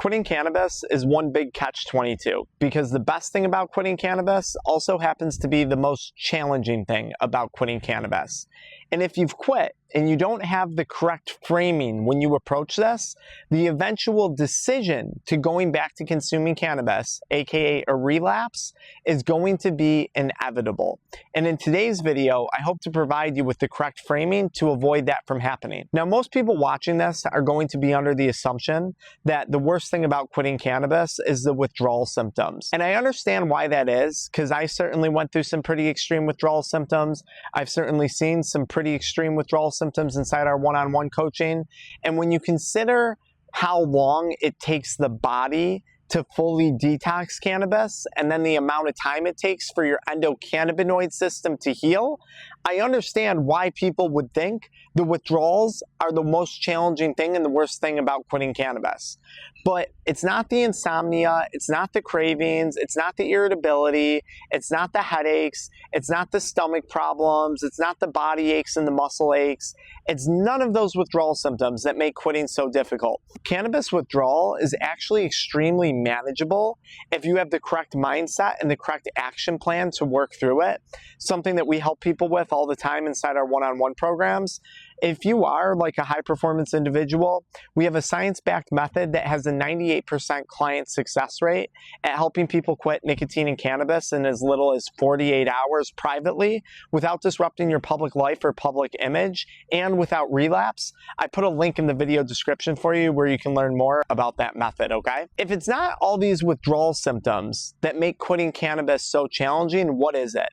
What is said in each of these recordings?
Quitting cannabis is one big catch-22 because the best thing about quitting cannabis also happens to be the most challenging thing about quitting cannabis. And if you've quit and you don't have the correct framing when you approach this, the eventual decision to going back to consuming cannabis, aka a relapse, is going to be inevitable. And in today's video, I hope to provide you with the correct framing to avoid that from happening. Now, most people watching this are going to be under the assumption that the worst thing about quitting cannabis is the withdrawal symptoms. And I understand why that is, because I certainly went through some pretty extreme withdrawal symptoms. I've certainly seen some pretty extreme withdrawal symptoms inside our one-on-one coaching. And when you consider how long it takes the body to fully detox cannabis, and then the amount of time it takes for your endocannabinoid system to heal, I understand why people would think the withdrawals are the most challenging thing and the worst thing about quitting cannabis. But it's not the insomnia, it's not the cravings, it's not the irritability, it's not the headaches, it's not the stomach problems, it's not the body aches and the muscle aches. It's none of those withdrawal symptoms that make quitting so difficult. Cannabis withdrawal is actually extremely manageable if you have the correct mindset and the correct action plan to work through it. Something that we help people with all the time inside our one-on-one programs. If you are like a high-performance individual, we have a science-backed method that has a 98% client success rate at helping people quit nicotine and cannabis in as little as 48 hours privately without disrupting your public life or public image and without relapse. I put a link in the video description for you where you can learn more about that method, okay? If it's not all these withdrawal symptoms that make quitting cannabis so challenging, what is it?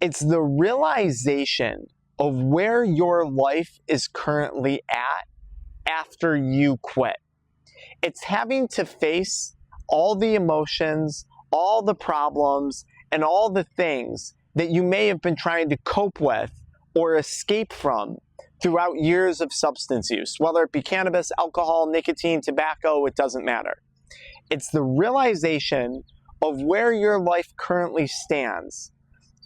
It's the realization of where your life is currently at after you quit. It's having to face all the emotions, all the problems, and all the things that you may have been trying to cope with or escape from throughout years of substance use, whether it be cannabis, alcohol, nicotine, tobacco, it doesn't matter. It's the realization of where your life currently stands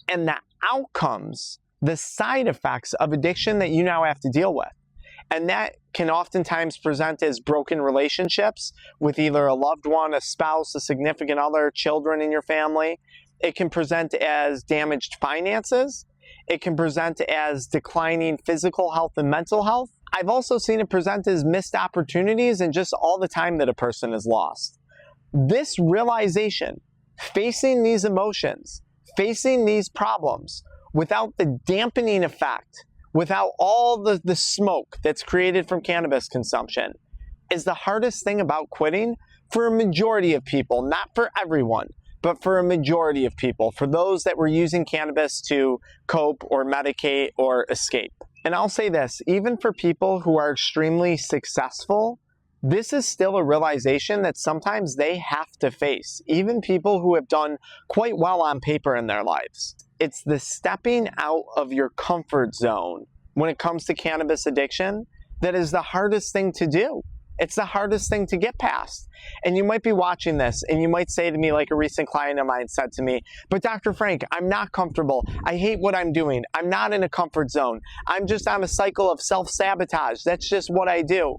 and the outcomes, the side effects of addiction that you now have to deal with. And that can oftentimes present as broken relationships with either a loved one, a spouse, a significant other, children in your family. It can present as damaged finances. It can present as declining physical health and mental health. I've also seen it present as missed opportunities and just all the time that a person has lost. This realization, facing these emotions, facing these problems, without the dampening effect, without all the smoke that's created from cannabis consumption, is the hardest thing about quitting for a majority of people, not for everyone, but for a majority of people, for those that were using cannabis to cope or medicate or escape. And I'll say this, even for people who are extremely successful, this is still a realization that sometimes they have to face, even people who have done quite well on paper in their lives. It's the stepping out of your comfort zone when it comes to cannabis addiction that is the hardest thing to do. It's the hardest thing to get past. And you might be watching this and you might say to me, like a recent client of mine said to me, but Dr. Frank, I'm not comfortable. I hate what I'm doing. I'm not in a comfort zone. I'm just on a cycle of self-sabotage. That's just what I do.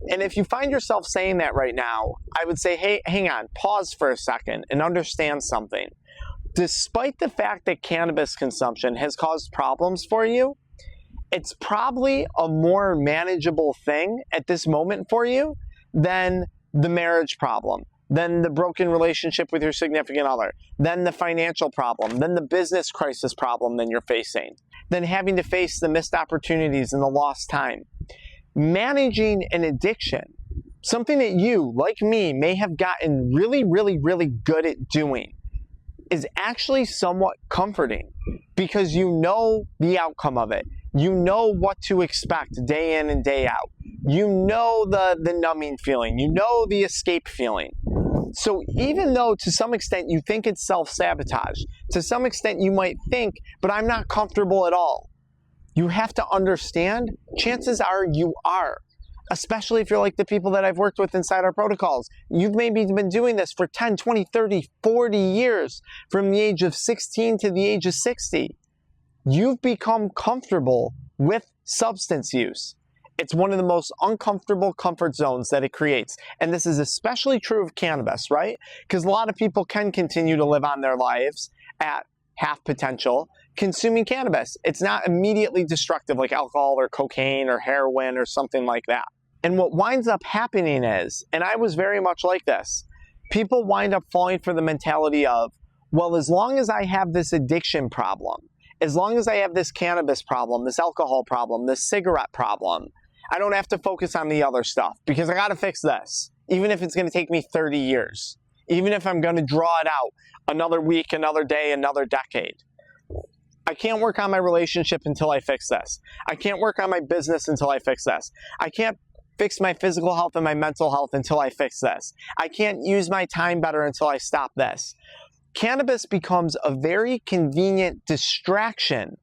And if you find yourself saying that right now, I would say, hey, hang on, pause for a second and understand something. Despite the fact that cannabis consumption has caused problems for you, it's probably a more manageable thing at this moment for you than the marriage problem, than the broken relationship with your significant other, than the financial problem, than the business crisis problem that you're facing, than having to face the missed opportunities and the lost time. Managing an addiction, something that you, like me, may have gotten really, really, really good at doing, is actually somewhat comforting because you know the outcome of it. You know what to expect day in and day out. You know the numbing feeling. You know the escape feeling. So even though to some extent you think it's self-sabotage, to some extent you might think, but I'm not comfortable at all, you have to understand, chances are you are. Especially if you're like the people that I've worked with inside our protocols. You've maybe been doing this for 10, 20, 30, 40 years, from the age of 16 to the age of 60. You've become comfortable with substance use. It's one of the most uncomfortable comfort zones that it creates. And this is especially true of cannabis, right? Because a lot of people can continue to live on their lives at half potential consuming cannabis. It's not immediately destructive like alcohol or cocaine or heroin or something like that. And what winds up happening is, and I was very much like this, people wind up falling for the mentality of, well, as long as I have this addiction problem, as long as I have this cannabis problem, this alcohol problem, this cigarette problem, I don't have to focus on the other stuff because I got to fix this, even if it's going to take me 30 years, even if I'm going to draw it out another week, another day, another decade. I can't work on my relationship until I fix this. I can't work on my business until I fix this. I can't fix my physical health and my mental health until I fix this. I can't use my time better until I stop this. Cannabis becomes a very convenient distraction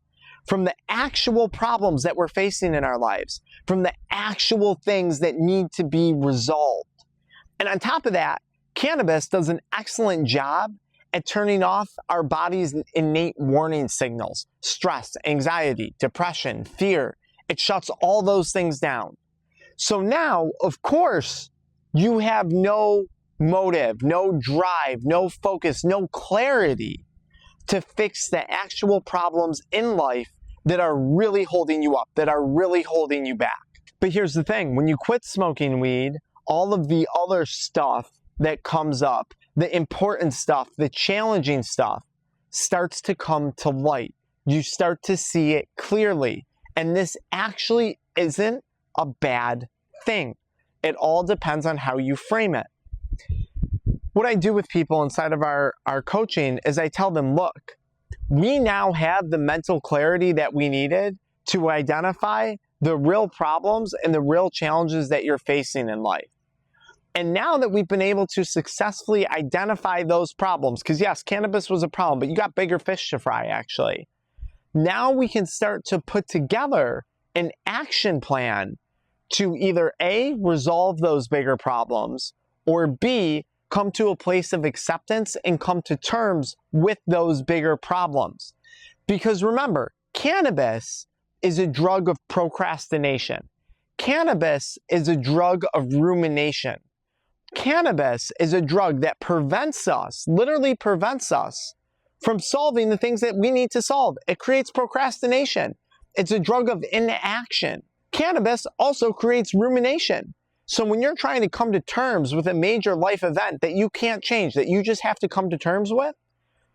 from the actual problems that we're facing in our lives, from the actual things that need to be resolved. And on top of that, cannabis does an excellent job at turning off our body's innate warning signals: stress, anxiety, depression, fear. It shuts all those things down. So now, of course, you have no motive, no drive, no focus, no clarity to fix the actual problems in life that are really holding you up, that are really holding you back. But here's the thing, when you quit smoking weed, all of the other stuff that comes up, the important stuff, the challenging stuff, starts to come to light. You start to see it clearly. And this actually isn't a bad thing. It all depends on how you frame it. What I do with people inside of our coaching is I tell them, look, we now have the mental clarity that we needed to identify the real problems and the real challenges that you're facing in life. And now that we've been able to successfully identify those problems, because yes, cannabis was a problem, but you got bigger fish to fry actually. Now we can start to put together an action plan to either A, resolve those bigger problems, or B, come to a place of acceptance and come to terms with those bigger problems. Because remember, cannabis is a drug of procrastination. Cannabis is a drug of rumination. Cannabis is a drug that prevents us, literally prevents us, from solving the things that we need to solve. It creates procrastination. It's a drug of inaction. Cannabis also creates rumination. So when you're trying to come to terms with a major life event that you can't change, that you just have to come to terms with,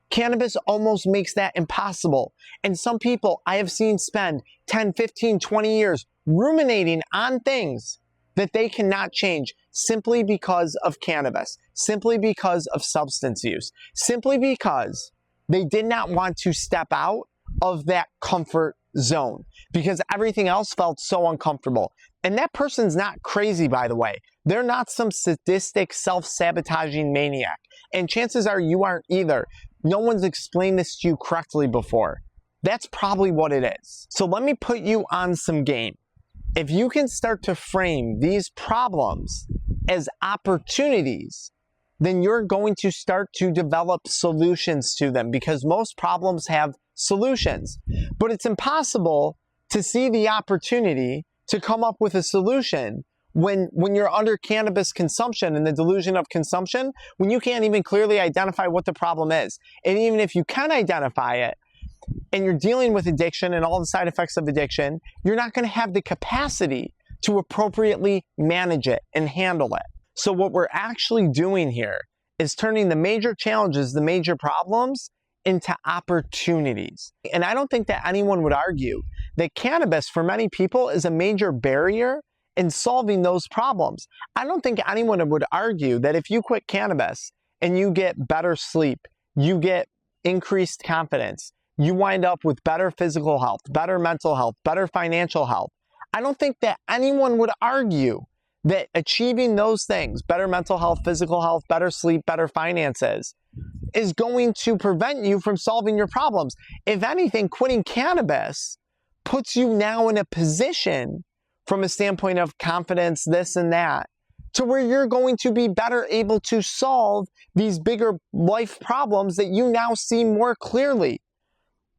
cannabis almost makes that impossible. And some people I have seen spend 10, 15, 20 years ruminating on things that they cannot change simply because of cannabis, simply because of substance use, simply because they did not want to step out of that comfort zone because everything else felt so uncomfortable. And that person's not crazy, by the way. They're not some sadistic, self-sabotaging maniac. And chances are you aren't either. No one's explained this to you correctly before. That's probably what it is. So let me put you on some game. If you can start to frame these problems as opportunities, then you're going to start to develop solutions to them because most problems have solutions. But it's impossible to see the opportunity to come up with a solution when you're under cannabis consumption and the delusion of consumption, when you can't even clearly identify what the problem is. And even if you can identify it, and you're dealing with addiction and all the side effects of addiction, you're not going to have the capacity to appropriately manage it and handle it. So what we're actually doing here is turning the major challenges, the major problems, into opportunities. And I don't think that anyone would argue that cannabis for many people is a major barrier in solving those problems. I don't think anyone would argue that if you quit cannabis and you get better sleep, you get increased confidence, you wind up with better physical health, better mental health, better financial health. I don't think that anyone would argue that achieving those things, better mental health, physical health, better sleep, better finances, is going to prevent you from solving your problems. If anything, quitting cannabis puts you now in a position from a standpoint of confidence, this and that, to where you're going to be better able to solve these bigger life problems that you now see more clearly.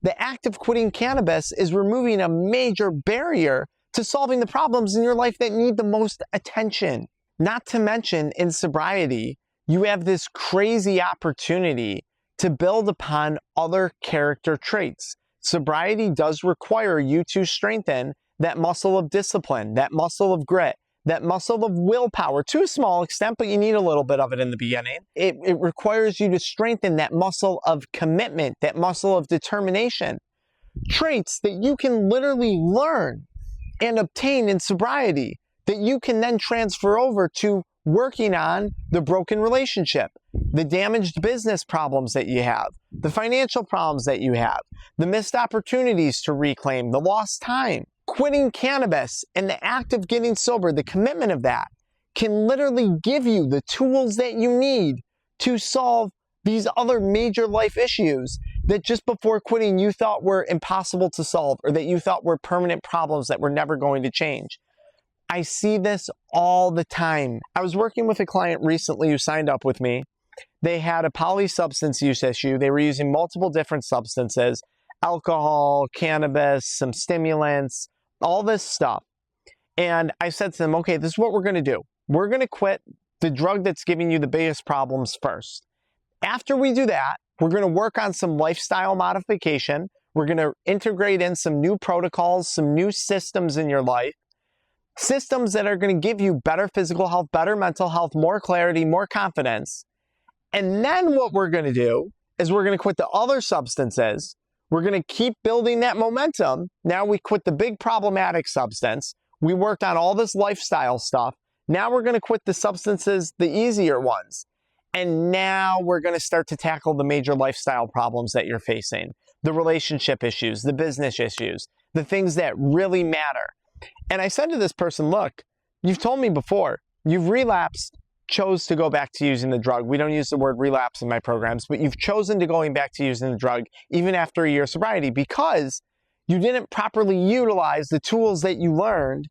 The act of quitting cannabis is removing a major barrier to solving the problems in your life that need the most attention. Not to mention, in sobriety, you have this crazy opportunity to build upon other character traits. Sobriety does require you to strengthen that muscle of discipline, that muscle of grit, that muscle of willpower, to a small extent, but you need a little bit of it in the beginning. It requires you to strengthen that muscle of commitment, that muscle of determination. Traits that you can literally learn and obtain in sobriety that you can then transfer over to working on the broken relationship, the damaged business problems that you have, the financial problems that you have, the missed opportunities to reclaim, the lost time. Quitting cannabis and the act of getting sober, the commitment of that, can literally give you the tools that you need to solve these other major life issues that just before quitting you thought were impossible to solve, or that you thought were permanent problems that were never going to change. I see this all the time. I was working with a client recently who signed up with me. They had a polysubstance use issue. They were using multiple different substances, alcohol, cannabis, some stimulants, all this stuff. And I said to them, okay, this is what we're going to do. We're going to quit the drug that's giving you the biggest problems first. After we do that, we're going to work on some lifestyle modification. We're going to integrate in some new protocols, some new systems in your life, systems that are going to give you better physical health, better mental health, more clarity, more confidence. And then what we're going to do is we're going to quit the other substances. We're going to keep building that momentum. Now we quit the big problematic substance. We worked on all this lifestyle stuff. Now we're going to quit the substances, the easier ones. And now we're going to start to tackle the major lifestyle problems that you're facing, the relationship issues, the business issues, the things that really matter. And I said to this person, look, you've told me before, you've relapsed, chose to go back to using the drug. We don't use the word relapse in my programs, but you've chosen to going back to using the drug even after a year of sobriety because you didn't properly utilize the tools that you learned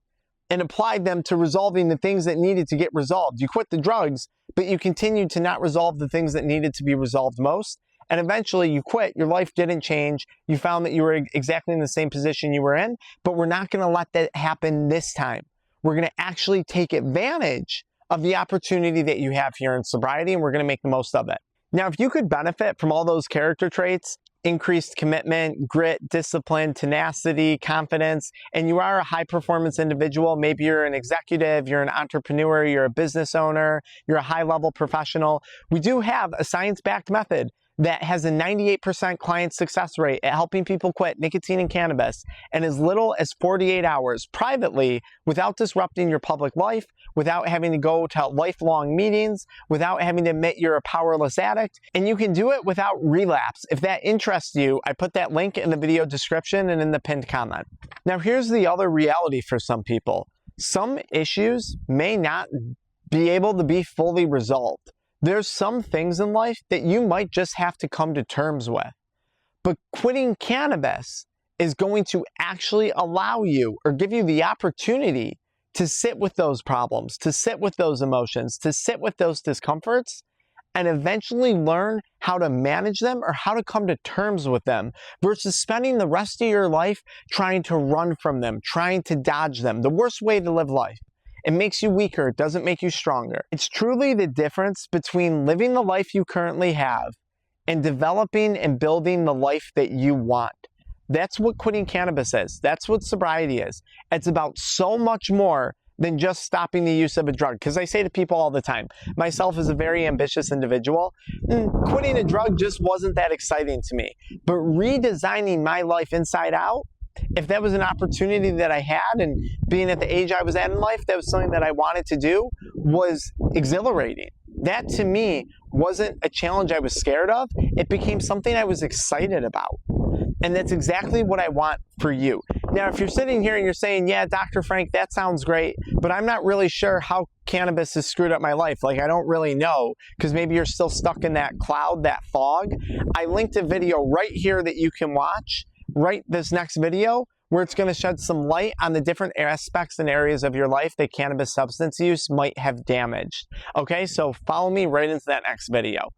and applied them to resolving the things that needed to get resolved. You quit the drugs, but you continued to not resolve the things that needed to be resolved most. And eventually you quit, your life didn't change, you found that you were exactly in the same position you were in, but we're not gonna let that happen this time. We're gonna actually take advantage of the opportunity that you have here in sobriety, and we're gonna make the most of it. Now, if you could benefit from all those character traits, increased commitment, grit, discipline, tenacity, confidence, and you are a high-performance individual, maybe you're an executive, you're an entrepreneur, you're a business owner, you're a high-level professional, we do have a science-backed method that has a 98% client success rate at helping people quit nicotine and cannabis in as little as 48 hours privately without disrupting your public life, without having to go to lifelong meetings, without having to admit you're a powerless addict, and you can do it without relapse. If that interests you, I put that link in the video description and in the pinned comment. Now, here's the other reality for some people. Some issues may not be able to be fully resolved. There's some things in life that you might just have to come to terms with. But quitting cannabis is going to actually allow you or give you the opportunity to sit with those problems, to sit with those emotions, to sit with those discomforts, and eventually learn how to manage them or how to come to terms with them versus spending the rest of your life trying to run from them, trying to dodge them. The worst way to live life. It makes you weaker, it doesn't make you stronger. It's truly the difference between living the life you currently have and developing and building the life that you want. That's what quitting cannabis is. That's what sobriety is. It's about so much more than just stopping the use of a drug. Because I say to people all the time, myself as a very ambitious individual, quitting a drug just wasn't that exciting to me. But redesigning my life inside out, if that was an opportunity that I had, and being at the age I was at in life, that was something that I wanted to do, was exhilarating. That to me wasn't a challenge I was scared of. It became something I was excited about. And that's exactly what I want for you. Now, if you're sitting here and you're saying, yeah, Dr. Frank, that sounds great, but I'm not really sure how cannabis has screwed up my life. Like, I don't really know, because maybe you're still stuck in that cloud, that fog. I linked a video right here that you can watch right this next video, where it's going to shed some light on the different aspects and areas of your life that cannabis substance use might have damaged. Okay, so follow me right into that next video.